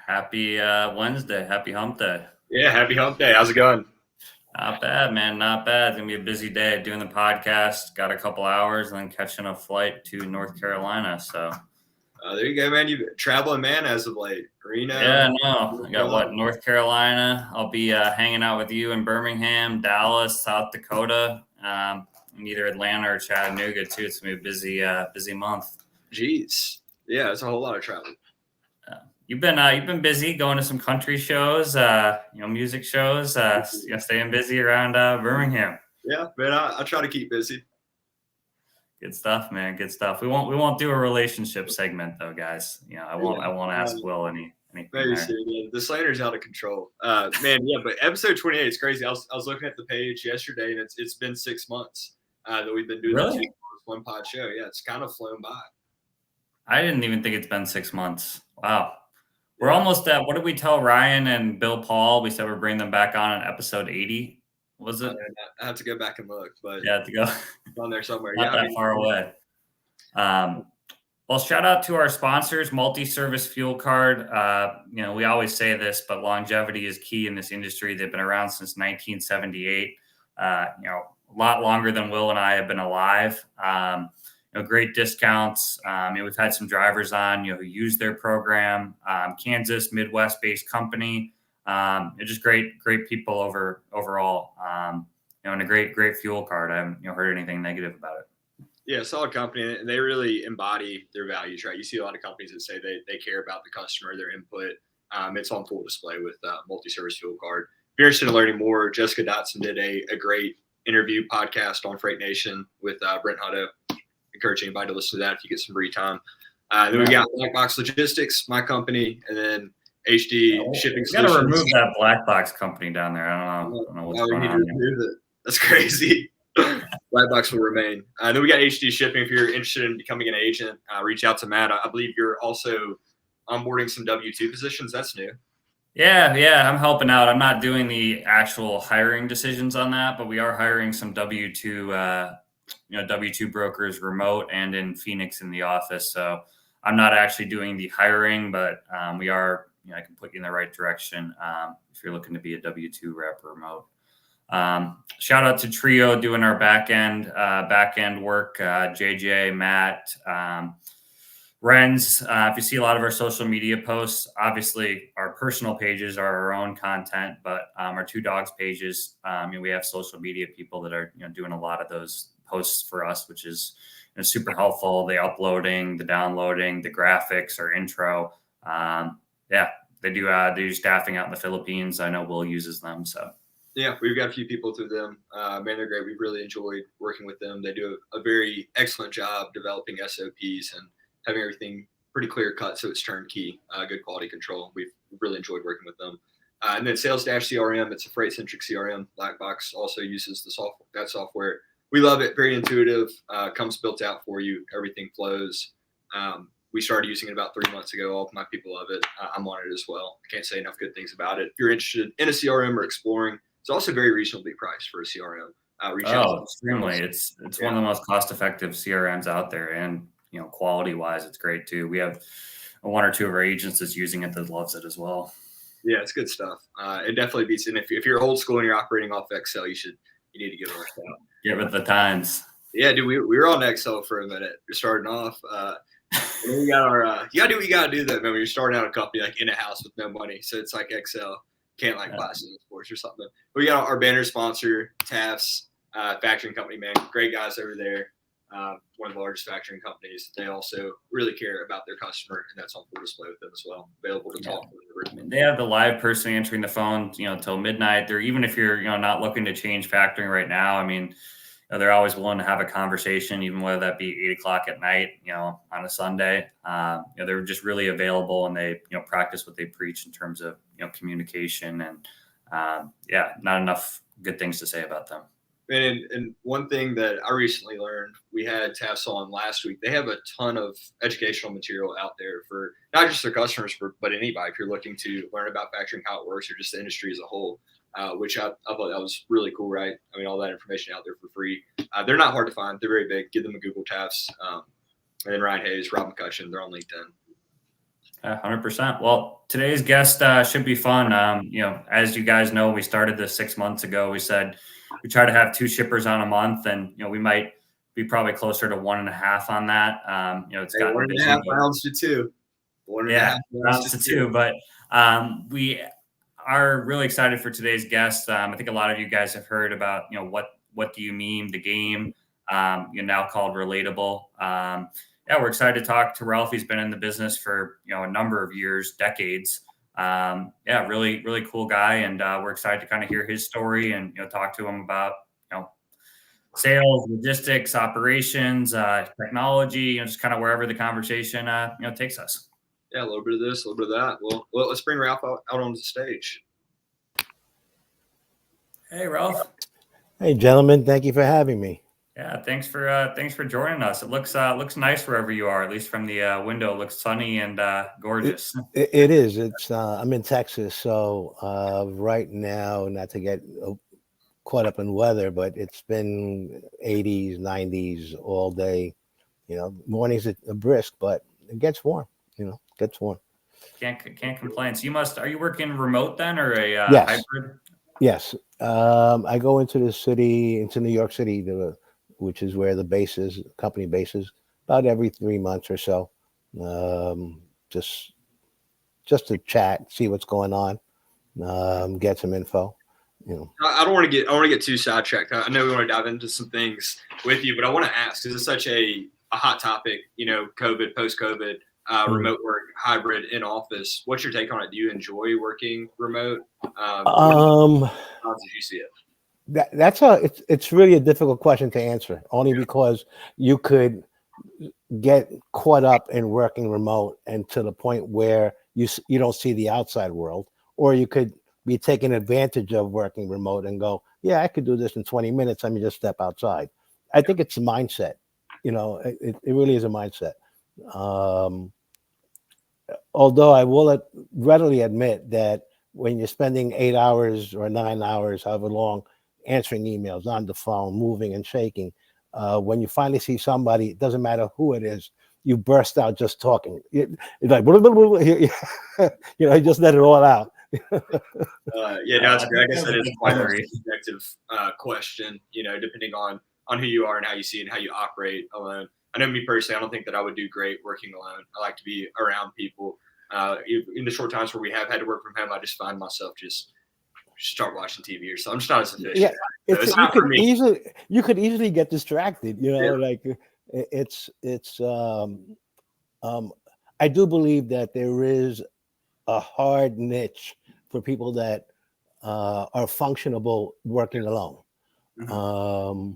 Happy Wednesday. Happy hump day. Yeah, happy hump day. How's it going? Not bad, man. Not bad. It's going to be a busy day doing the podcast. Got a couple hours and then catching a flight to North Carolina. So, There you go, man. You've been traveling, man, as of late. yeah, Reno. no. I got North Carolina. I'll be hanging out with you in Birmingham, Dallas, South Dakota, in either Atlanta or Chattanooga, too. It's going to be a busy month. Jeez. Yeah, it's a whole lot of travel. You've been busy going to some country shows, music shows, staying busy around Birmingham. Yeah, man, I try to keep busy. Good stuff, man. Good stuff. We won't do a relationship segment though, guys. I won't ask Will anything Very there. serious. The slander's out of control. Man, yeah, but episode 28 is crazy. I was looking at the page yesterday, and it's been 6 months that we've been doing Really? this one pod show. Yeah, it's kind of flown by. I didn't even think it's been 6 months. Wow. We're almost at, what did we tell Ryan and Bill Paul? We said we're bringing them back on episode 80. Was it? I have to go back and look, but yeah, to go on there somewhere. Not that far away. Well, shout out to our sponsors, Multi-Service Fuel Card. We always say this, but longevity is key in this industry. They've been around since 1978. A lot longer than Will and I have been alive. Great discounts. We've had some drivers on, who use their program. Kansas, Midwest-based company. Just great people overall. And a great fuel card. I haven't heard anything negative about it. Yeah, solid company, and they really embody their values, right? You see a lot of companies that say they care about the customer, their input. It's on full display with Multi-Service Fuel Card. If you're interested in learning more, Jessica Dotson did a great interview podcast on Freight Nation with Brent Hutto. Encourage anybody to listen to that if you get some free time. Then we got Black Box Logistics, my company, and then HD Shipping Solutions. You got to remove that Black Box company down there. I don't know what's going on. That's crazy. Black Box will remain. Then we got HD Shipping. If you're interested in becoming an agent, reach out to Matt. I believe you're also onboarding some W-2 positions. That's new. Yeah, I'm helping out. I'm not doing the actual hiring decisions on that, but we are hiring some W-2 W-2 brokers remote and in Phoenix in the office. So I'm not actually doing the hiring, but we are, I can put you in the right direction if you're looking to be a W-2 rep remote. Shout out to Trio doing our back end work. JJ, Matt, Renz. If you see a lot of our social media posts, obviously our personal pages are our own content, but our Two Dawgs pages, we have social media people that are doing a lot of those posts for us, which is super helpful. The uploading, the downloading, the graphics, our intro. They do staffing out in the Philippines. I know Will uses them. So yeah, we've got a few people through them. Man, they're great. We've really enjoyed working with them. They do a very excellent job developing SOPs and having everything pretty clear cut, so it's turnkey, good quality control. We've really enjoyed working with them. And then Sales Dash CRM, it's a freight centric CRM. Black Box also uses that software. We love it. Very intuitive. Comes built out for you. Everything flows. We started using it about 3 months ago. All of my people love it. I'm on it as well. I can't say enough good things about it. If you're interested in a CRM or exploring, it's also very reasonably priced for a CRM. Extremely. It's one of the most cost-effective CRMs out there, and quality-wise, it's great too. We have one or two of our agents that's using it that loves it as well. Yeah, it's good stuff. It definitely beats it. And if you're old school and you're operating off Excel, you need to give it a shot. Get with the times. Yeah, dude, we were on Excel for a minute. We're starting off. And then we got our you gotta do what you gotta do though, man. When you're starting out a company like in a house with no money, so it's like Excel. Can't buy some sports or something. We got our banner sponsor, Taft's factoring company, man. Great guys over there. One of the largest factoring companies. They also really care about their customer, and that's on full display with them as well. Available to talk with. They have the live person answering the phone, till midnight. They're, even if you're, not looking to change factoring right now, they're always willing to have a conversation, even whether that be 8:00 at night, on a Sunday. They're just really available, and they, practice what they preach in terms of, communication, and not enough good things to say about them. And one thing that I recently learned, we had Taft's on last week. They have a ton of educational material out there for not just their customers, but anybody. If you're looking to learn about factoring, how it works, or just the industry as a whole, which I thought that was really cool, right? All that information out there for free. They're not hard to find. They're very big. Give them a Google, Taft's. And then Ryan Hayes, Rob McCutcheon, they're on LinkedIn. 100%. Well, today's guest should be fun. As you guys know, we started this 6 months ago. We said we try to have two shippers on a month, and we might be probably closer to 1.5 on that. It's Hey, gotten one and a busy, half but rounds to two. One and a yeah, half rounds rounds to to two. two. But we are really excited for today's guest. I think a lot of you guys have heard about what do you mean the game, now called Relatable. Yeah, we're excited to talk to Ralph. He's been in the business for a number of years, decades. Yeah, really really cool guy, and we're excited to kind of hear his story and talk to him about sales, logistics, operations, technology, just kind of wherever the conversation takes us. Yeah, a little bit of this, a little bit of that. Well, let's bring Ralph out on the stage. Hey, Ralph. Hey, gentlemen, thank you for having me. Yeah, thanks for joining us. It looks nice wherever you are. At least from the window, it looks sunny and gorgeous. It is. It's I'm in Texas, so right now, not to get caught up in weather, but it's been 80s, 90s all day. Mornings are brisk, but it gets warm. Gets warm. Can't complain. So are you working remote then, or a Yes. hybrid? Yes. I go into New York City, which is where the company base is, about every 3 months or so. Just to chat, see what's going on, get some info. I don't want to get too sidetracked. I know we want to dive into some things with you, but I want to ask because it's such a hot topic. COVID, post-COVID, remote work, hybrid, in office. What's your take on it? Do you enjoy working remote? How did you see it? It's really a difficult question to answer, only because you could get caught up in working remote and to the point where you don't see the outside world, or you could be taking advantage of working remote and go, yeah, I could do this in 20 minutes. Let me just step outside. I think it's a mindset. It really is a mindset. Although I will readily admit that when you're spending 8 hours or 9 hours, however long, answering emails on the phone, moving and shaking, when you finally see somebody, it doesn't matter who it is, you burst out just talking. It's like, you just let it all out. Yeah, no, it's great. Like I said, it's quite a subjective question, depending on who you are and how you see it and how you operate alone. I know me personally, I don't think that I would do great working alone. I like to be around people. In the short times where we have had to work from home, I just find myself just start watching TV or something. I'm just not as efficient. Yeah, it's not for me. You could easily get distracted. Like I do believe that there is a hard niche for people that are functionable working alone. Mm-hmm.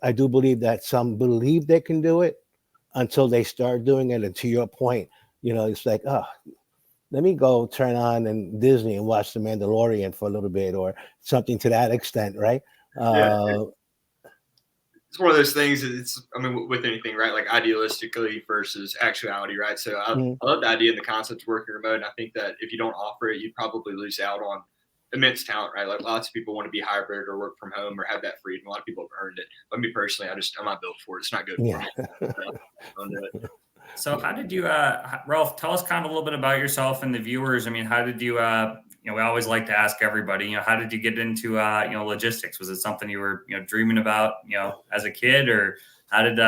I do believe that some believe they can do it until they start doing it. And to your point, it's like, oh, let me go turn on and Disney and watch The Mandalorian for a little bit or something to that extent, right? It's one of those things. With anything, right? Like idealistically versus actuality, right? So I love the idea and the concept of working remote. And I think that if you don't offer it, you probably lose out on immense talent, right? Like lots of people want to be hybrid or work from home or have that freedom. A lot of people have earned it. But me personally, I'm not built for it. It's not good for me. So how did you, Ralph, tell us kind of a little bit about yourself and the viewers. How did you, we always like to ask everybody, how did you get into, logistics? Was it something you were, dreaming about, as a kid, or how did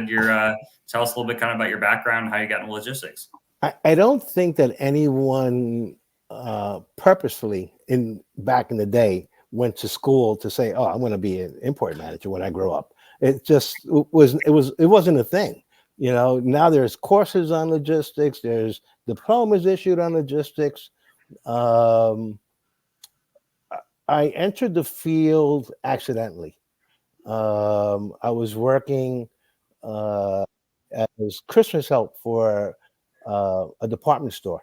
your, tell us a little bit kind of about your background and how you got into logistics? I don't think that anyone purposefully back in the day went to school to say, oh, I'm going to be an import manager when I grow up. It wasn't a thing. Now there's courses on logistics. There's diplomas issued on logistics. I entered the field accidentally. I was working as Christmas help for a department store.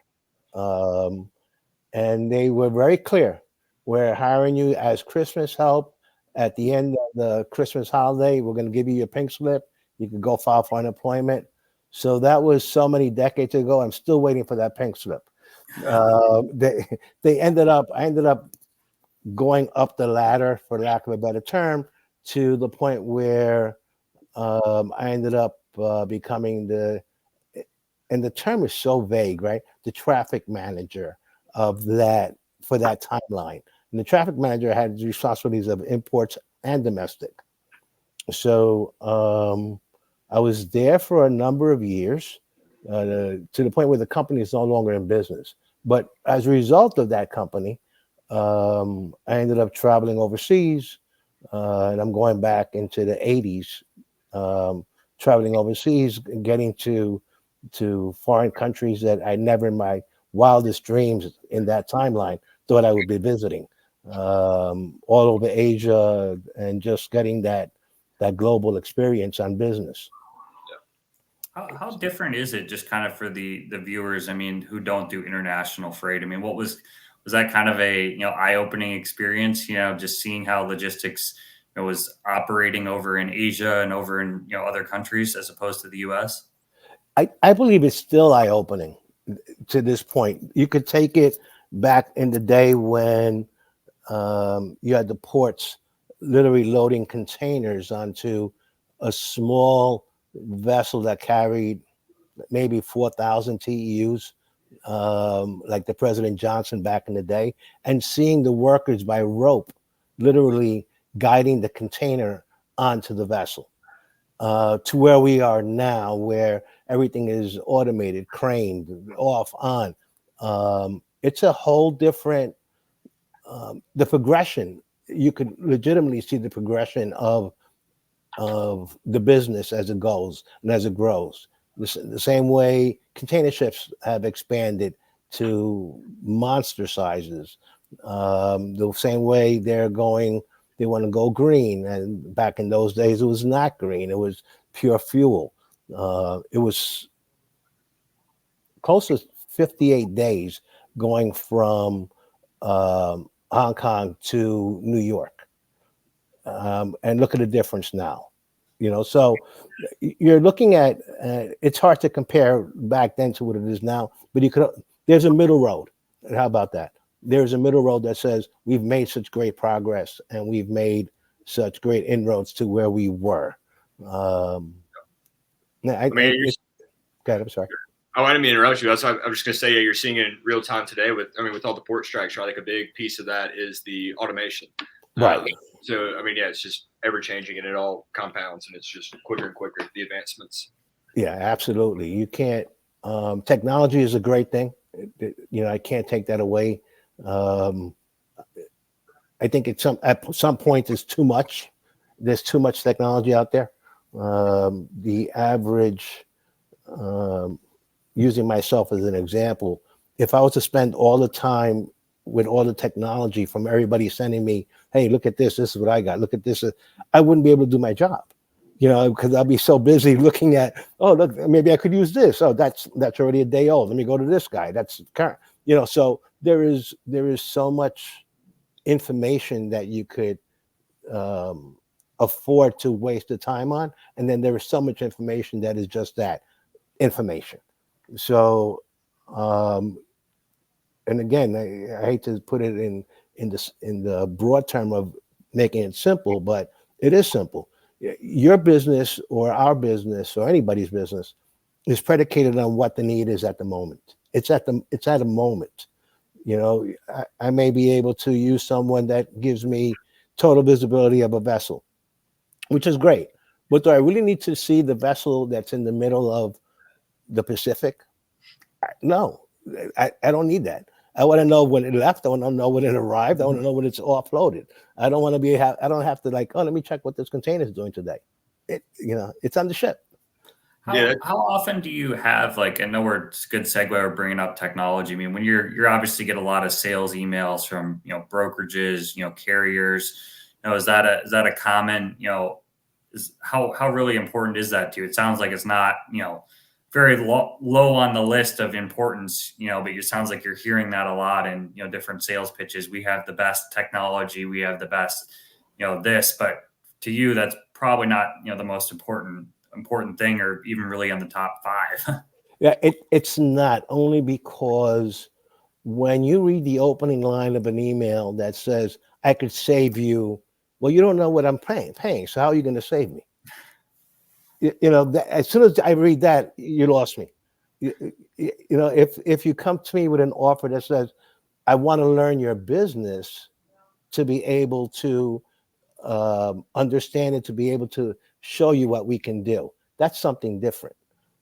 And they were very clear. We're hiring you as Christmas help. At the end of the Christmas holiday, we're going to give you your pink slip. You can go file for unemployment. So that was so many decades ago. I'm still waiting for that pink slip. I ended up going up the ladder, for lack of a better term, to the point where I ended up becoming and the term is so vague, right? The traffic manager of that for that timeline. And the traffic manager had responsibilities of imports and domestic. So I was there for a number of years, to the point where the company is no longer in business. But as a result of that company, I ended up traveling overseas, and I'm going back into the 80s, traveling overseas and getting to foreign countries that I never in my wildest dreams in that timeline thought I would be visiting, all over Asia, and just getting that global experience on business. How different is it, just kind of for the viewers? I mean, who don't do international freight? I mean, was that kind of a eye opening experience? Just seeing how logistics was operating over in Asia and over in other countries as opposed to the U.S. I believe it's still eye opening to this point. You could take it back in the day when you had the ports literally loading containers onto a small vessel that carried maybe 4,000 TEUs, like the President Johnson back in the day, and seeing the workers by rope literally guiding the container onto the vessel, to where we are now, where everything is automated, craned, off, on. It's a whole different, the progression. You could legitimately see the progression of the business as it goes and as it grows. The same way container ships have expanded to monster sizes. The same way they want to go green. And back in those days, it was not green. It was pure fuel. It was close to 58 days going from Hong Kong to New York. And look at the difference now. So you're looking at, it's hard to compare back then to what it is now, but there's a middle road. How about that? There's a middle road that says we've made such great progress and we've made such great inroads to where we were. I'm sorry. Oh, I didn't mean to interrupt you. I'm just going to say, you're seeing it in real time today with all the port strikes, right? Like a big piece of that is the automation. Right. So, it's just ever changing and it all compounds and it's just quicker and quicker, the advancements. Yeah, absolutely. You can't, technology is a great thing. I can't take that away. I think at some point there's too much. There's too much technology out there. The average, using myself as an example, if I was to spend all the time with all the technology from everybody sending me, hey, look at this is what I got, look at this, I wouldn't be able to do my job, because I'll be so busy looking at, oh, look, maybe I could use this. Oh, that's already a day old. Let me go to this guy. That's current. So there is so much information that you could afford to waste the time on. And then there is so much information that is just that, information. So, and again, I hate to put it in the broad term of making it simple, but it is simple. Your business or our business or anybody's business is predicated on what the need is at the moment. It's at a moment. I may be able to use someone that gives me total visibility of a vessel, which is great. But do I really need to see the vessel that's in the middle of the Pacific? No, I don't need that. I want to know when it left. I want to know when it arrived. I want to know when it's offloaded. I don't want to I don't have to let me check what this container is doing today. It's on the ship. How often do you have, I know it's a good segue, we're bringing up technology. I mean, when you're obviously get a lot of sales emails from, brokerages, carriers, is that a common, how really important is that to you? It sounds like it's not, very low on the list of importance, but it sounds like you're hearing that a lot in, different sales pitches. We have the best technology. We have the best, this, but to you, that's probably not, the most important thing, or even really on the top 5. Yeah, it's not, only because when you read the opening line of an email that says, I could save you, well, you don't know what I'm paying. So how are you going to save me? As soon as I read that, you lost me. If you come to me with an offer that says, I want to learn your business to be able to understand it, to be able to show you what we can do, that's something different.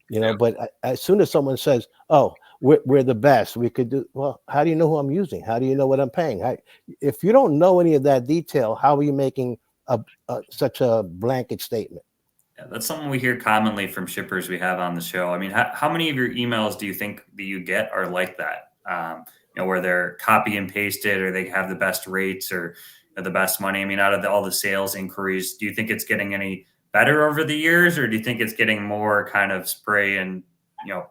Yeah. But as soon as someone says, "Oh, we're the best," we could do well. How do you know who I'm using? How do you know what I'm paying? If you don't know any of that detail, how are you making such a blanket statement? Yeah, that's something we hear commonly from shippers we have on the show. I mean, how many of your emails do you think that you get are like that? Where they're copy and pasted, or they have the best rates, or the best money. I mean, out of all the sales inquiries, do you think it's getting any better over the years, or do you think it's getting more kind of spray and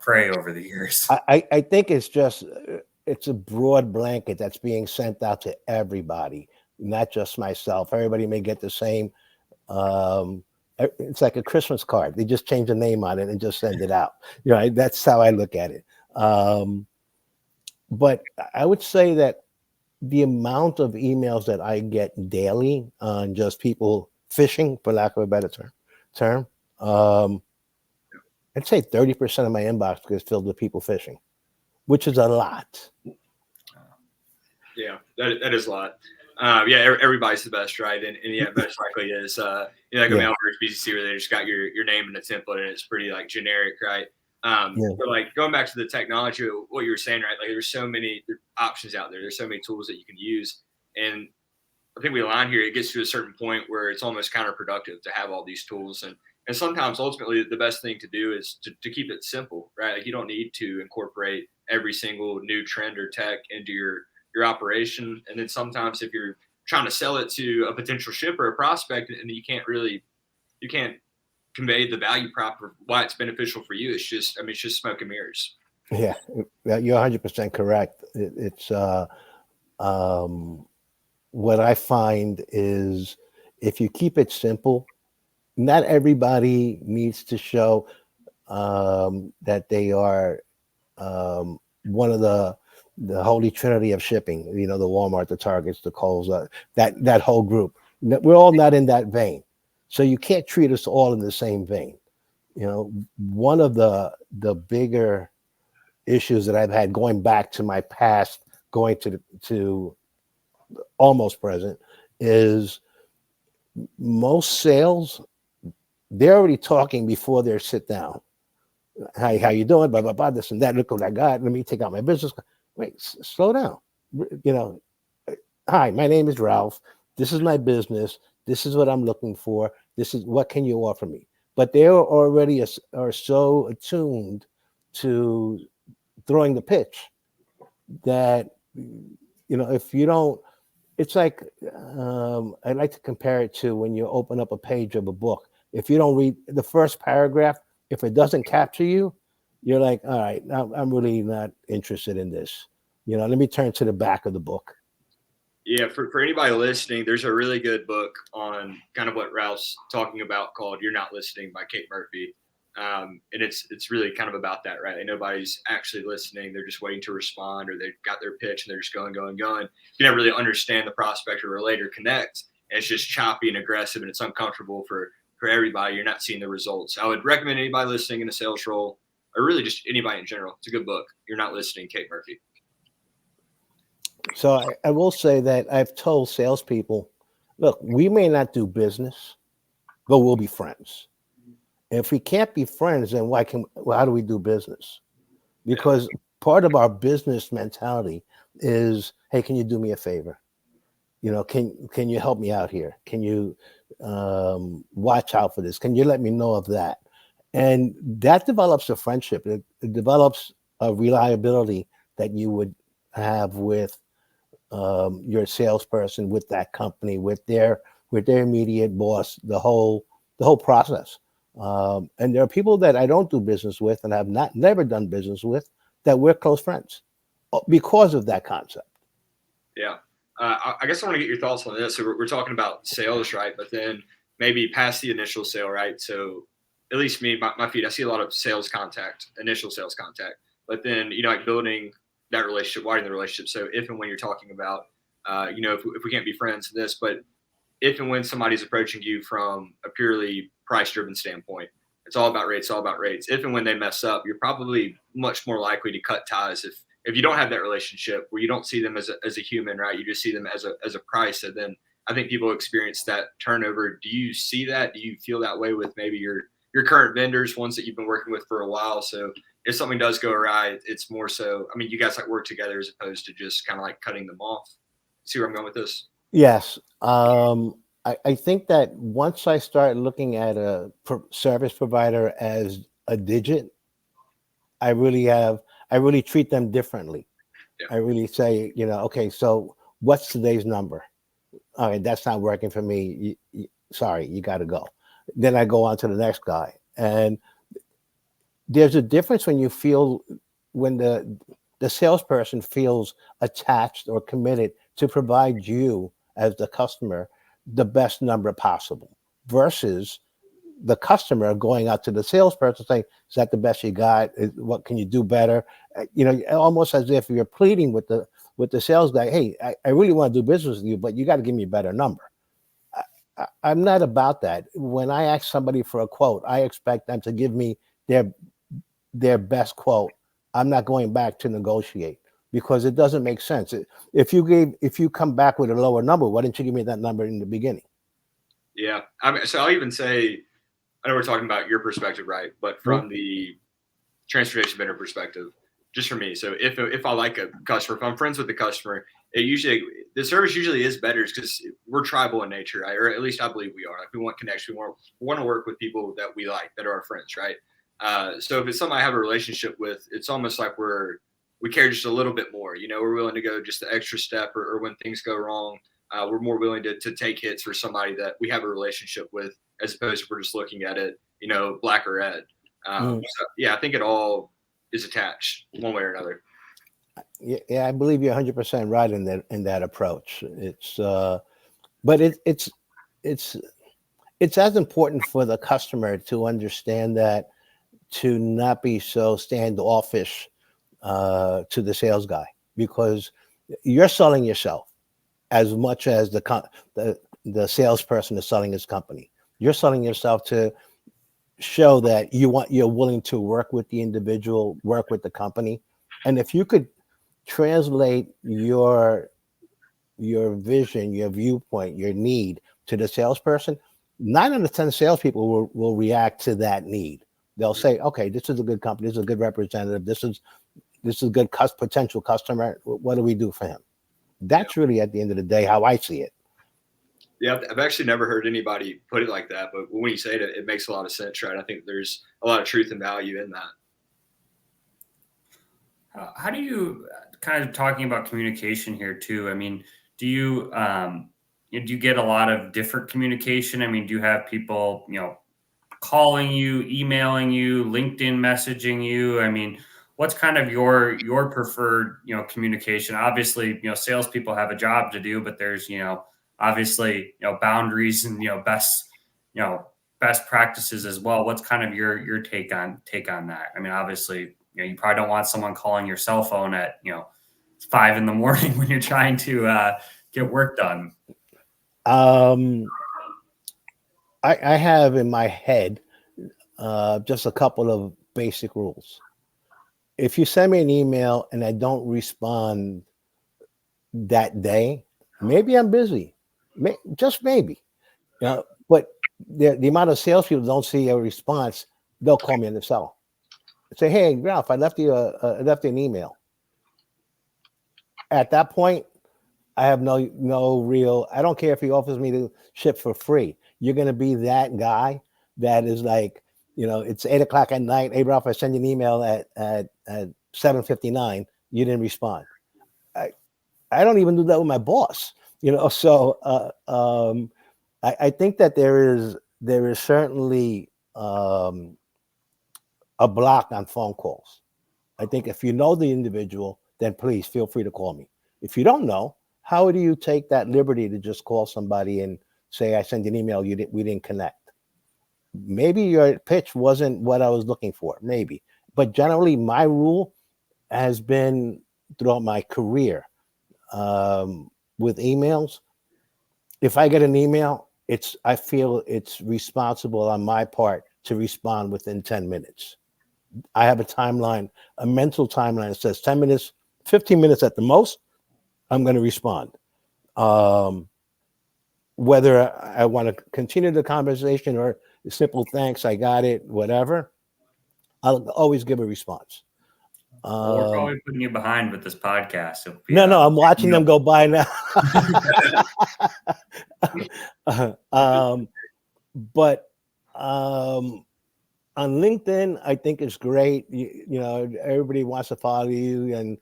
pray over the years? I think it's a broad blanket that's being sent out to everybody, not just myself. Everybody may get the same. It's like a Christmas card. They just change the name on it and just send it out. That's how I look at it. But I would say that the amount of emails that I get daily on just people fishing, for lack of a better term, I'd say 30% of my inbox is filled with people fishing, which is a lot. Yeah, that is a lot. Everybody's the best, right? And yeah, most likely is like a mail order BCC where they just got your name in a template and it's pretty like generic, right? But like going back to the technology, what you were saying, right? Like there's so many options out there. There's so many tools that you can use, and I think we align here. It gets to a certain point where it's almost counterproductive to have all these tools, and sometimes ultimately the best thing to do is to keep it simple, right? Like you don't need to incorporate every single new trend or tech into your operation. And then sometimes if you're trying to sell it to a potential shipper, a prospect, and you can't convey the value prop of why it's beneficial for you. It's just smoke and mirrors. Yeah, you're 100% correct. It's what I find is if you keep it simple, not everybody needs to show that they are one of the holy trinity of shipping. The Walmart, the Targets, the Kohl's, that whole group. We're all not in that vein, so you can't treat us all in the same vein. One of the bigger issues that I've had going back to my past, going to almost present, is most sales, they're already talking before they sit down. How you doing? Blah, blah, blah, this and that. Look what I got. Let me take out my business. Wait, slow down. Hi, my name is Ralph. This is my business. This is what I'm looking for. This is what can you offer me? But they already are so attuned to throwing the pitch that, if you don't, it's like, I like to compare it to when you open up a page of a book. If you don't read the first paragraph, if it doesn't capture you, you're like, all right, I'm really not interested in this. Let me turn to the back of the book. Yeah, for anybody listening, there's a really good book on kind of what Ralph's talking about called "You're Not Listening" by Kate Murphy. And it's really kind of about that, right? Like nobody's actually listening. They're just waiting to respond, or they've got their pitch and they're just going. You never really understand the prospect or relate or connect. And it's just choppy and aggressive, and it's uncomfortable for everybody. You're not seeing the results. I would recommend anybody listening in a sales role, or really just anybody in general. It's a good book. You're Not Listening, Kate Murphy. So I will say that I've told salespeople, look, we may not do business, but we'll be friends. And if we can't be friends, then how do we do business? Because part of our business mentality is, hey, can you do me a favor? Can you help me out here? Can you watch out for this? Can you let me know of that? And that develops a friendship. It develops a reliability that you would have with your salesperson, with that company, with their immediate boss, the whole process. And there are people that I don't do business with and have never done business with that we're close friends because of that concept. Yeah. I guess I want to get your thoughts on this. So we're talking about sales, right? But then maybe past the initial sale, right? So at least me, my feed, I see a lot of initial sales contact, but then, like building that relationship, widening the relationship. So if and when you're talking about, if we can't be friends in this, but if and when somebody's approaching you from a purely price-driven standpoint, It's all about rates, all about rates. If and when they mess up, you're probably much more likely to cut ties if you don't have that relationship where you don't see them as a human, right? You just see them as a price. And then I think people experience that turnover. Do you see that? Do you feel that way with maybe your current vendors, ones that you've been working with for a while? So if something does go awry, it's more so, I mean, you guys like work together as opposed to just kind of like cutting them off. See where I'm going with this? Yes. I think that once I start looking at a service provider as a digit, I really treat them differently. Yeah. I really say, okay, so what's today's number? All right, that's not working for me. Sorry, you got to go. Then I go on to the next guy. And there's a difference when the salesperson feels attached or committed to provide you as the customer the best number possible versus the customer going out to the salesperson saying, is that the best you got? What can you do better? Almost as if you're pleading with the sales guy, hey, I really want to do business with you, but you got to give me a better number. I'm not about that. When I ask somebody for a quote, I expect them to give me their best quote. I'm not going back to negotiate because it doesn't make sense. If you come back with a lower number, why didn't you give me that number in the beginning? Yeah. I mean, so I'll even say, I know we're talking about your perspective, right? But from the transportation vendor perspective, just for me. So if I like a customer, if I'm friends with the customer, the service usually is better because we're tribal in nature, right? Or at least I believe we are. Like we want connection. We want to work with people that we like, that are our friends, right? So if it's something I have a relationship with, it's almost like we care just a little bit more. We're willing to go just the extra step, or when things go wrong, we're more willing to take hits for somebody that we have a relationship with, as opposed to we're just looking at it, black or red. So, yeah, I think it all is attached one way or another. Yeah, I believe you're 100% right in that approach. But it's as important for the customer to understand that, to not be so standoffish to the sales guy, because you're selling yourself as much as the salesperson is selling his company. You're selling yourself to show that you're willing to work with the individual, work with the company. And if you could translate your vision, your viewpoint, your need to the salesperson, 9 out of 10 salespeople will react to that need. They'll say, okay, this is a good company, this is a good representative, this is a good potential customer. What do we do for him? That's really, at the end of the day, how I see it. Yeah, I've actually never heard anybody put it like that, but when you say it, it makes a lot of sense, right? I think there's a lot of truth and value in that. How do you, kind of talking about communication here too? I mean, do you get a lot of different communication? I mean, do you have people, calling you, emailing you, LinkedIn messaging you? I mean, what's kind of your preferred, communication? Obviously, salespeople have a job to do, but there's, obviously, boundaries and, best practices as well. What's kind of your take on that? I mean, obviously, you probably don't want someone calling your cell phone at, 5 a.m. when you're trying to get work done. I have in my head just a couple of basic rules. If you send me an email and I don't respond that day, maybe I'm busy, just maybe. But the amount of salespeople don't see a response, they'll call me on the cell. Say, hey, Ralph, I left you an email. At that point, I have no real. I don't care if he offers me to ship for free. You're gonna be that guy that is like, it's 8 o'clock at night. Hey, Ralph, I send you an email at 7:59. You didn't respond. I don't even do that with my boss. So I think that there is certainly a block on phone calls. I think if you know the individual, then please feel free to call me. If you don't know, how do you take that liberty to just call somebody and say, I sent an email, we didn't connect? Maybe your pitch wasn't what I was looking for, maybe. But generally, my rule has been throughout my career with emails. If I get an email, I feel it's responsible on my part to respond within 10 minutes. I have a timeline, a mental timeline that says 10 minutes, 15 minutes at the most, I'm going to respond. Whether I want to continue the conversation or a simple thanks, I got it, whatever, I'll always give a response. Well, we're probably putting you behind with this podcast. So No, I'm watching them go by now. But on LinkedIn, I think it's great. You know, everybody wants to follow you,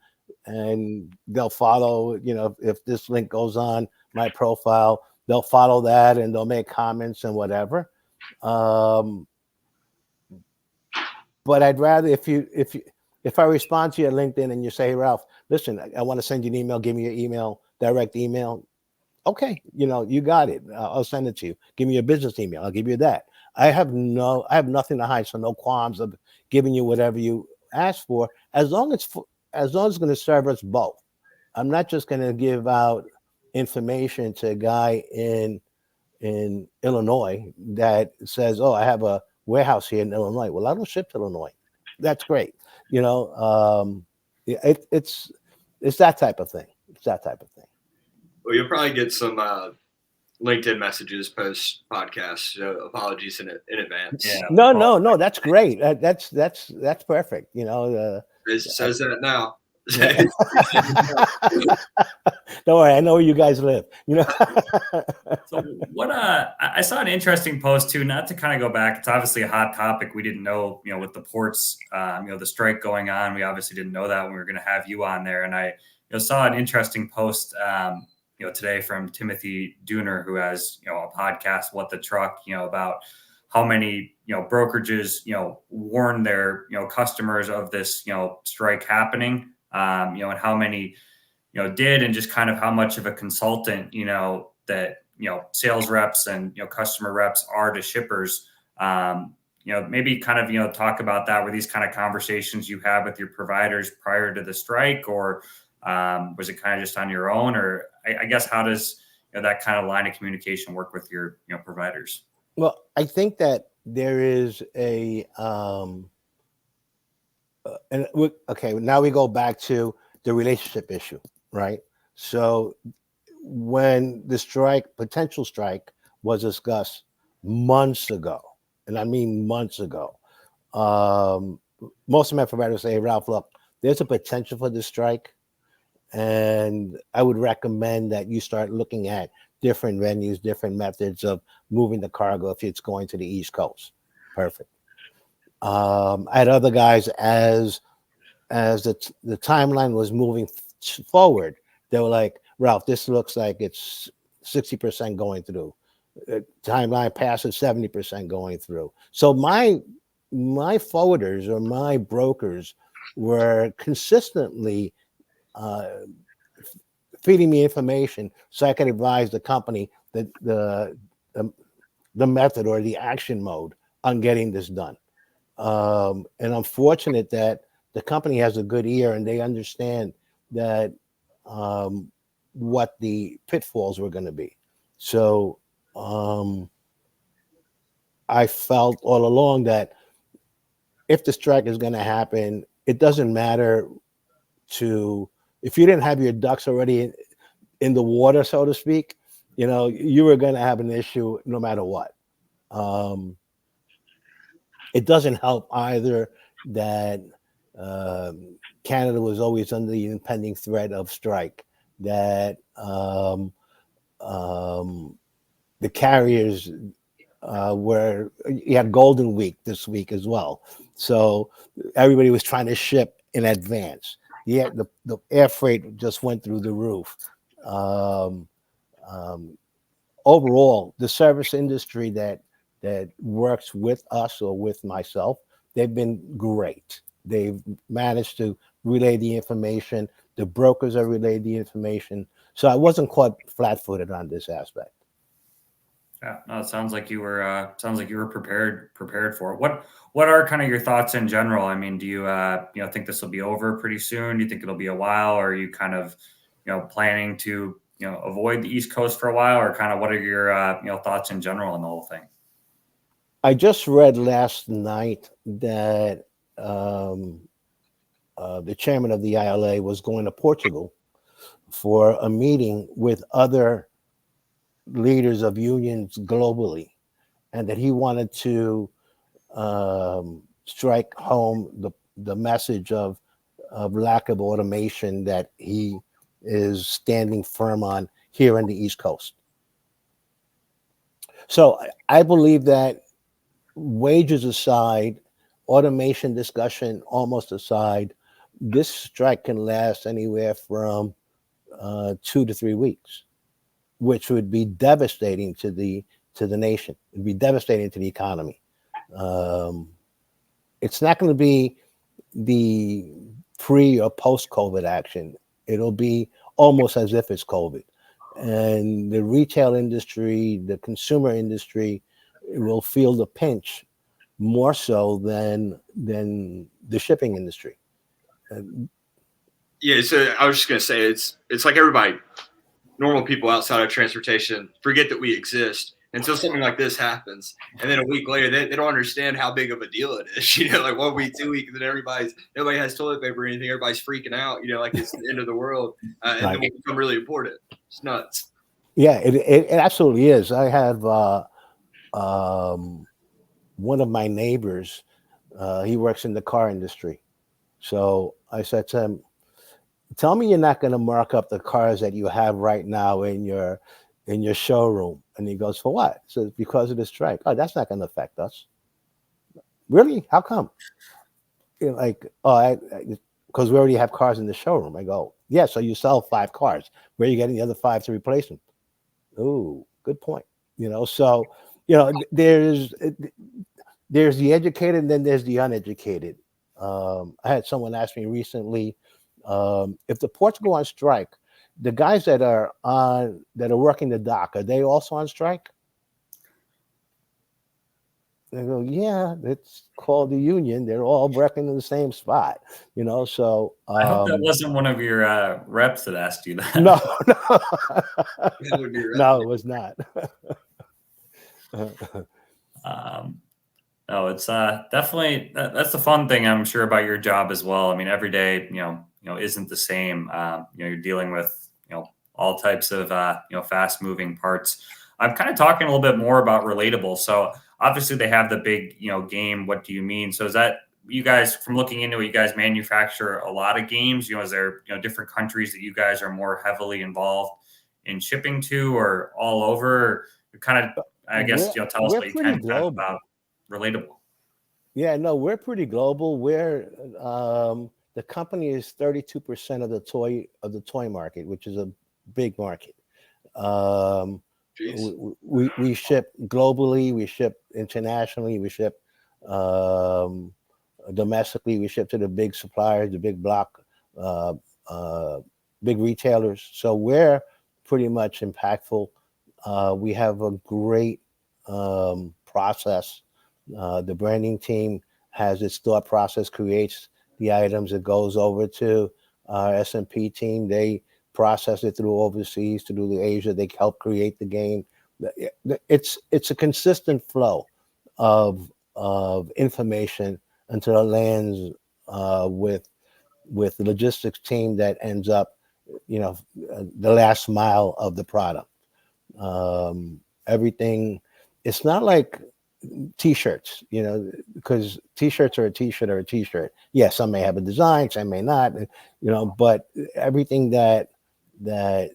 and they'll follow. You know, if this link goes on my profile, they'll follow that and they'll make comments and whatever. But I'd rather if I respond to your LinkedIn and you say, hey, Ralph, listen, I want to send you an email. Give me your email, direct email. Okay, you know, you got it. I'll send it to you. Give me your business email. I'll give you that. I have nothing to hide, so no qualms of giving you whatever you ask for, as long as it's going to serve us both. I'm not just going to give out information to a guy in Illinois that says, "Oh, I have a warehouse here in Illinois." Well, I don't ship to Illinois. That's great. You know, it's that type of thing. It's that type of thing. Well, you'll probably get some LinkedIn messages post podcast. So apologies in advance. Yeah. No. That's great. That's perfect. You know, it says that now. Don't worry, I know where you guys live. You know. So what? I saw an interesting post too. Not to kind of go back, it's obviously a hot topic. We didn't know, you know, with the ports, you know, the strike going on. We obviously didn't know that when we were going to have you on there. And I, you know, saw an interesting post, you know, today from Timothy Dooner, who has, you know, a podcast, What the Truck, you know, about how many, you know, brokerages, you know, warn their, you know, customers of this, you know, strike happening, you know, and how many, you know, did, and just kind of how much of a consultant, you know, that, you know, sales reps and, you know, customer reps are to shippers. You know, maybe kind of, you know, talk about that. Were these kind of conversations you had with your providers prior to the strike, or was it kind of just on your own? Or I guess, how does, you know, that kind of line of communication work with your, you know, providers? Well, I think that there is okay, now we go back to the relationship issue, right? So when the potential strike was discussed months ago, and I mean months ago, most of my providers say, hey, Ralph, look, there's a potential for this strike, and I would recommend that you start looking at different venues, different methods of moving the cargo if it's going to the East Coast. Perfect. I had other guys, as the timeline was moving forward, they were like, Ralph, this looks like it's 60% going through. Timeline passes 70% going through. So my forwarders or my brokers were consistently feeding me information so I could advise the company that the method or the action mode on getting this done. And I'm fortunate that the company has a good ear and they understand that what the pitfalls were going to be. So I felt all along that if the strike is going to happen, it doesn't matter if you didn't have your ducks already in the water, so to speak, you know, you were going to have an issue no matter what. It doesn't help either that Canada was always under the impending threat of strike, that the carriers you had Golden Week this week as well. So everybody was trying to ship in advance. Yeah, the air freight just went through the roof. Overall, the service industry that works with us or with myself, they've been great. They've managed to relay the information. The brokers have relayed the information. So I wasn't caught flat-footed on this aspect. Yeah, no, it sounds like you were prepared for it. What are kind of your thoughts in general? I mean, do you you know, think this will be over pretty soon? Do you think it'll be a while? Or are you kind of, you know, planning to, you know, avoid the East Coast for a while, or kind of what are your you know, thoughts in general on the whole thing? I just read last night that the chairman of the ILA was going to Portugal for a meeting with other leaders of unions globally, and that he wanted to strike home the message of lack of automation that he is standing firm on here in the East Coast. So I believe that, wages aside, automation discussion almost aside, this strike can last anywhere from 2 to 3 weeks, which would be devastating to the nation. It'd be devastating to the economy. It's not going to be the pre or post COVID action. It'll be almost as if it's COVID. And the retail industry, the consumer industry, will feel the pinch more so than the shipping industry. Yeah, so I was just gonna say it's like everybody, normal people outside of transportation, forget that we exist until something like this happens, and then a week later they don't understand how big of a deal it is. Like 1 week, 2 weeks, and then nobody has toilet paper or anything. Everybody's freaking out. Like it's the end of the world, and Right. then we become really important. It's nuts. Yeah, it absolutely is. I have one of my neighbors. He works in the car industry, so I said to him, "Tell me you're not going to mark up the cars that you have right now in your showroom." And he goes, "For what?" So, "Because of the strike." "Oh, that's not going to affect us." "Really? How come?" Like, "Oh, because we already have cars in the showroom." I go, "Yeah, so you sell 5 cars. Where are you getting the other 5 to replace them?" "Oh, good point." So there's the educated and then there's the uneducated. I had someone ask me recently, if the ports go on strike, the guys that are working the dock, are they also on strike? They go, "Yeah, it's called the union. They're all working in the same spot." So I hope that wasn't one of your reps that asked you that. no, That would be right. no, it was not. No, it's definitely that's the fun thing, I'm sure, about your job as well. I mean, every day, isn't the same. You're dealing with all types of fast moving parts. I'm kind of talking a little bit more about Relatable. So obviously they have the big game. What do you mean? So is that, you guys, from looking into it, you guys manufacture a lot of games? Is there different countries that you guys are more heavily involved in shipping to, or all over? Kind of, I guess, tell us We're what you pretty can kind of global. about Relatable. Yeah, no, we're pretty global. The company is 32% of the toy market, which is a big market. Jeez. We ship globally, we ship internationally, we ship domestically, we ship to the big suppliers, the big block, uh, uh, big retailers. So we're pretty much impactful. We have a great process. The branding team has its thought process, creates the items, it goes over to our S&P team. They process it through overseas to do the Asia. They help create the game. It's a consistent flow of information until it lands with the logistics team that ends up, the last mile of the product. Everything. It's not like T-shirts, because T-shirts are a T-shirt or a T-shirt. Yeah, some may have a design, some may not, but everything that the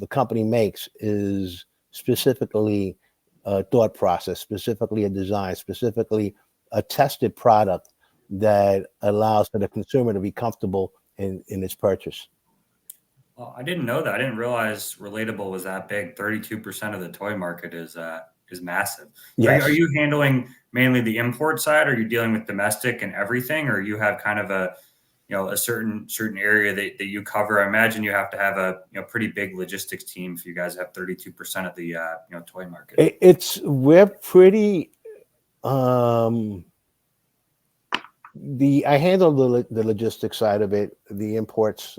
company makes is specifically a thought process, specifically a design, specifically a tested product that allows for the consumer to be comfortable in its purchase. Well, I didn't know that. I didn't realize Relatable was that big. 32% of the toy market is massive. Are Yes. you handling mainly the import side? Or are you dealing with domestic and everything? Or you have kind of a certain area that you cover? I imagine you have to have a pretty big logistics team if you guys have 32% of the toy market. We're pretty. I handle the logistics side of it, the imports.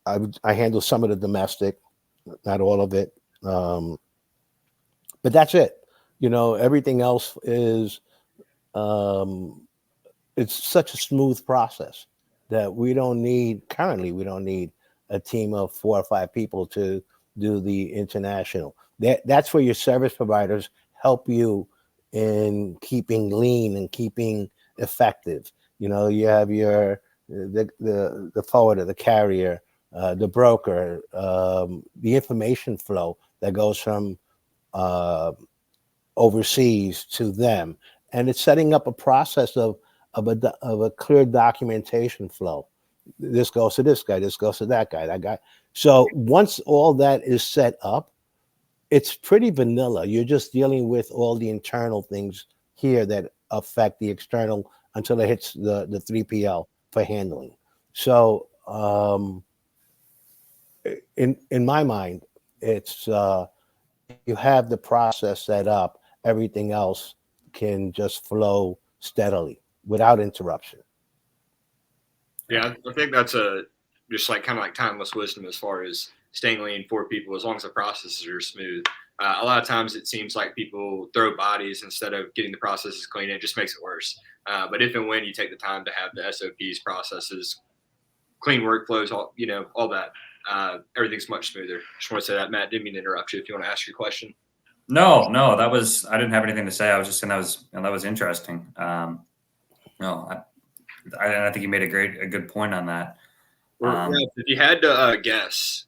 I handle some of the domestic, not all of it. But that's it. Everything else is um, it's such a smooth process that we don't need a team of 4 or 5 people to do the international. That's where your service providers help you in keeping lean and keeping effective. You have the forwarder, the carrier, the broker, the information flow that goes from uh, overseas to them, and it's setting up a process of a clear documentation flow. This goes to this guy, this goes to that guy, that guy. So once all that is set up, it's pretty vanilla. You're just dealing with all the internal things here that affect the external until it hits the 3PL for handling. So in my mind, it's you have the process set up, everything else can just flow steadily without interruption. Yeah, I think that's just like kind of like timeless wisdom as far as staying lean for people as long as the processes are smooth. A lot of times it seems like people throw bodies instead of getting the processes clean. It just makes it worse. But if and when you take the time to have the SOPs, processes, clean workflows, all that, everything's much smoother. Just want to say that, Matt. Didn't mean to interrupt you. If you want to ask your question. No, I didn't have anything to say. I was just saying that was interesting. No, I think you made a good point on that. If you had to guess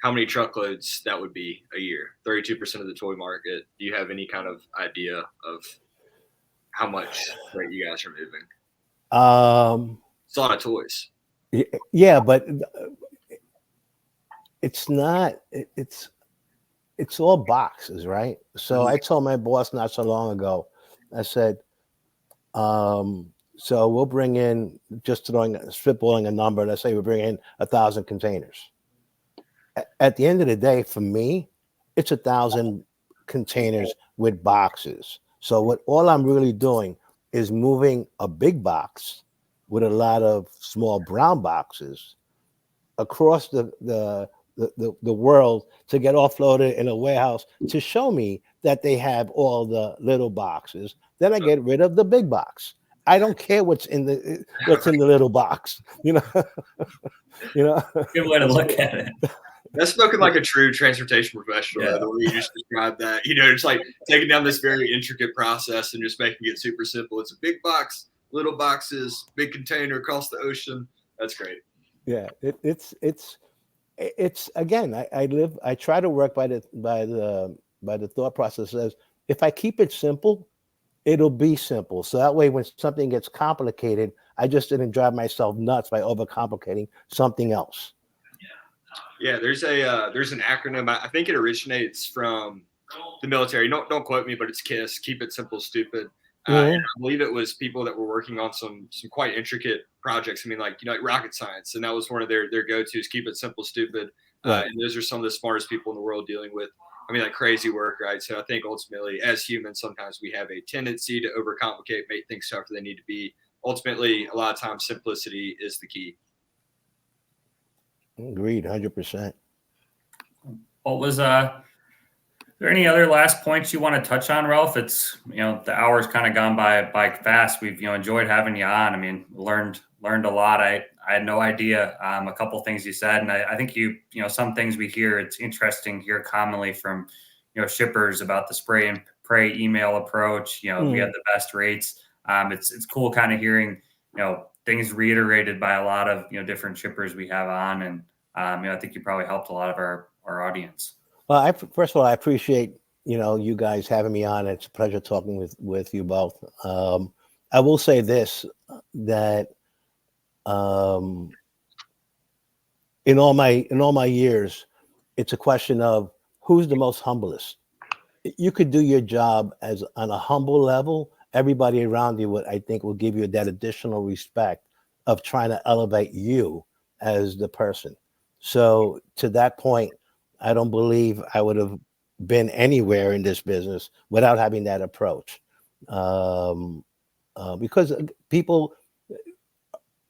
how many truckloads that would be a year, 32% of the toy market, do you have any kind of idea of how much freight you guys are moving? It's a lot of toys. Yeah, but it's not. It's all boxes, right? So I told my boss not so long ago, I said, so we'll bring in, just spitballing a number, let's say we bring in 1,000 containers. At the end of the day, for me, it's 1,000 containers with boxes. So all I'm really doing is moving a big box with a lot of small brown boxes across the world to get offloaded in a warehouse to show me that they have all the little boxes. Then I get rid of the big box. I don't care what's in the little box. Good way to look at it. That's spoken like a true transportation professional, the way you just described that. It's like taking down this very intricate process and just making it super simple. It's a big box, little boxes, big container across the ocean. That's great. Yeah, it's again. I try to work by the thought process as if I keep it simple, it'll be simple. So that way, when something gets complicated, I just didn't drive myself nuts by overcomplicating something else. Yeah, there's an acronym. I think it originates from the military. Don't quote me, but it's KISS. Keep it simple, stupid. And I believe it was people that were working on some quite intricate projects. I mean, like rocket science, and that was one of their go-tos. Keep it simple, stupid. Right. And those are some of the smartest people in the world dealing with, like crazy work, right? So I think ultimately, as humans, sometimes we have a tendency to overcomplicate, make things tougher than they need to be. Ultimately, a lot of times, simplicity is the key. Agreed, 100%. What was are there any other last points you want to touch on, Ralph? It's the hour's kind of gone by fast. We've enjoyed having you on. I mean, learned a lot. I had no idea a couple things you said, and I think some things we hear, it's interesting here commonly from shippers about the spray and pray email approach. We have the best rates. It's cool kind of hearing things reiterated by a lot of different shippers we have on, and I think you probably helped a lot of our audience. Well, first of all, I appreciate you guys having me on. It's a pleasure talking with you both. I will say this, that in all my years, it's a question of who's the most humblest. You could do your job on a humble level. Everybody around you I think will give you that additional respect of trying to elevate you as the person. So to that point, I don't believe I would have been anywhere in this business without having that approach. Because people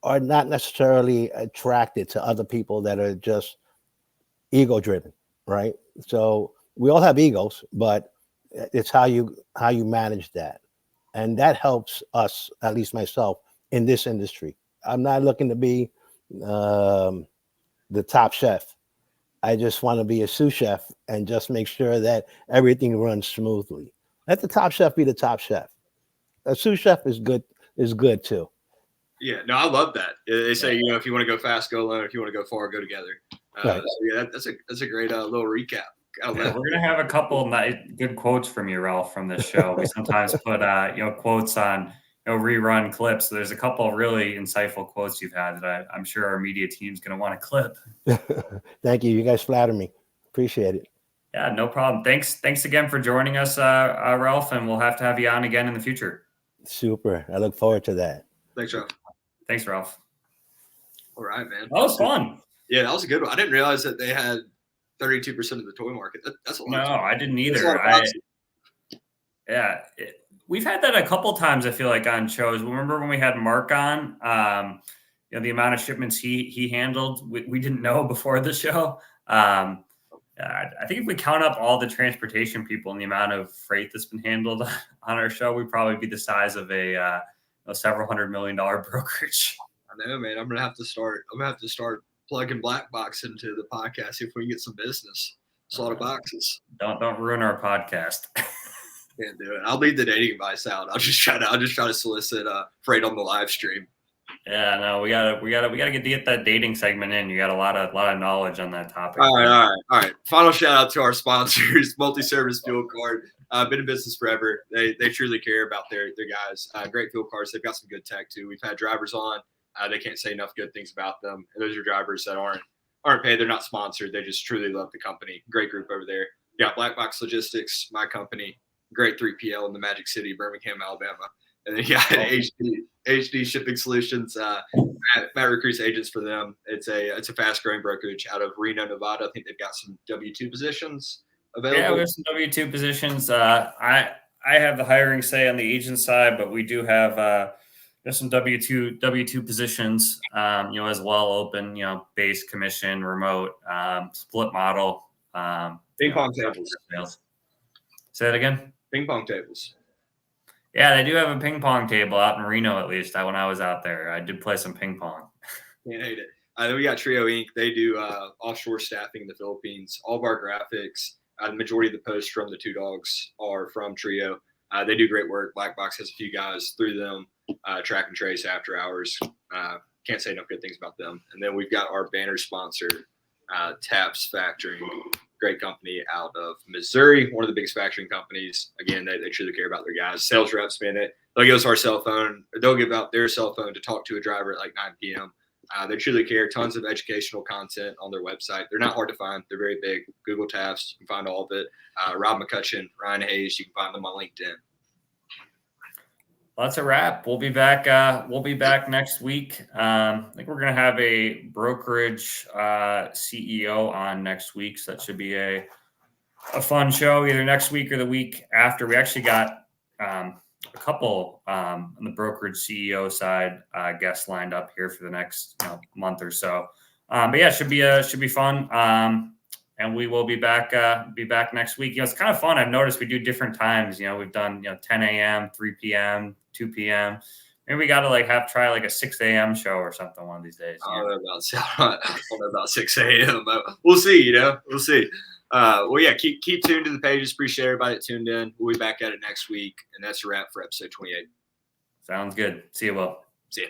are not necessarily attracted to other people that are just ego driven, right? So we all have egos, but It's how you manage that, and that helps us, at least myself, in this industry. I'm not looking to be the top chef. I just want to be a sous chef and just make sure that everything runs smoothly. Let the top chef be the top chef. A sous chef is good too. Yeah, no, I love that. They say, if you want to go fast, go alone. If you want to go far, go together. Right. So yeah, that's a great little recap. We're gonna have a couple good quotes from you, Ralph, from this show. We sometimes put quotes on rerun clips. So there's a couple really insightful quotes you've had that I'm sure our media team's gonna want to clip. Thank you. You guys flatter me. Appreciate it. Yeah, no problem. Thanks again for joining us, Ralph, and we'll have to have you on again in the future. Super. I look forward to that. Thanks, Ralph. Thanks, Ralph. All right, man. That was fun. Yeah, that was a good one. I didn't realize that they had 32% of the toy market. That's a lot. No, I didn't either. We've had that a couple times, I feel like, on shows. Remember when we had Mark on? The amount of shipments he handled, we didn't know before the show. I think if we count up all the transportation people and the amount of freight that's been handled on our show, we'd probably be the size of a several $100 million brokerage. I know, man. I'm gonna have to start plugging Black Box into the podcast, see if we can get some business. It's a lot of boxes. Don't ruin our podcast. Can't do it. I'll leave the dating advice out. I'll just try to solicit freight on the live stream. Yeah, no, we gotta get that dating segment in. You got a lot of knowledge on that topic. All right. Final shout out to our sponsors, Multi-Service Fuel Card. Been in business forever. They truly care about their guys. Great fuel cards. They've got some good tech too. We've had drivers on. They can't say enough good things about them. And those are drivers that aren't paid. They're not sponsored. They just truly love the company. Great group over there. Yeah, Black Box Logistics, my company. Great 3PL in the Magic City, Birmingham, Alabama. And then HD Shipping Solutions. Matt recruits agents for them. It's a fast growing brokerage out of Reno, Nevada. I think they've got some W-2 positions available. Yeah, we have some W-2 positions. I have the hiring say on the agent side, but we do have there's some W-2 positions, as well, open, base, commission, remote, split model. Ping pong tables. Say that again. Ping pong tables. Yeah, they do have a ping pong table out in Reno, at least. When I was out there, I did play some ping pong. Can't hate it. Then we got Trio Inc. They do offshore staffing in the Philippines. All of our graphics, the majority of the posts from the two dogs are from Trio. They do great work. Black Box has a few guys through them, track and trace after hours. Can't say enough good things about them. And then we've got our banner sponsor, Taps Factoring. Great company out of Missouri, one of the biggest factoring companies. Again, they truly care about their guys. Sales reps, man, they'll give us our cell phone. They'll give out their cell phone to talk to a driver at like 9 p.m. They truly care. Tons of educational content on their website. They're not hard to find. They're very big. Google Taps, you can find all of it. Rob McCutcheon, Ryan Hayes, you can find them on LinkedIn. Well, that's a wrap. We'll be back. We'll be back next week. I think we're gonna have a brokerage CEO on next week, so that should be a fun show either next week or the week after. We actually got a couple on the brokerage CEO side guests lined up here for the next month or so. But yeah, it should be fun. And we will be back next week. It's kind of fun. I've noticed we do different times. We've done 10 a.m., 3 p.m., 2 p.m. Maybe we got to try a 6 a.m. show or something one of these days. I don't know about 6 a.m. But we'll see. We'll see. Well, yeah, keep tuned to the pages. Appreciate everybody that tuned in. We'll be back at it next week, and that's a wrap for episode 28. Sounds good. See you, Will. See you.